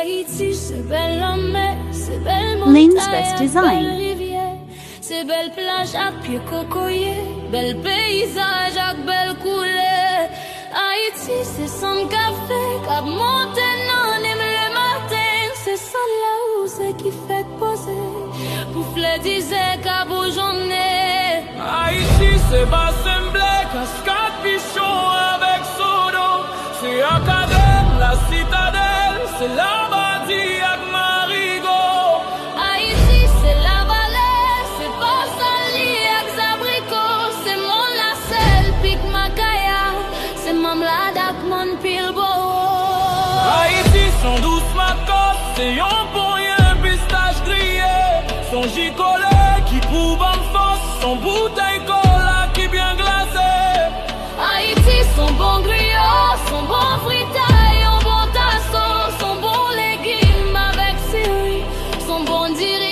Haïti, c'est belle la mer, c'est belle Lynn's montagne, best belle design. rivière, c'est belle plage à pied cocoyer, belle paysage avec belle couleur. Haïti, c'est son café, cap montagne, aime le matin, c'est ça là où c'est qui fait poser, pour fleur disait qu'à bourgeonner. Haïti, c'est bassin blé, cascade pichon avec sodo, c'est Acadème, la citadelle, c'est la Badie avec Marigot. Haïti, c'est la vallée, c'est pas Sali avec Zabrico, c'est mon lacelle, pique Macaya, c'est Mamlade avec mon pilbo. Haïti, son douce macotte, c'est yon pour rien pistache grillé, son gicolé qui prouve en force, son bouteille cola qui bien glacé. Haïti, son bon griot, son bon fritaille, un bon tasson, son bon légume avec siri, son bon diri.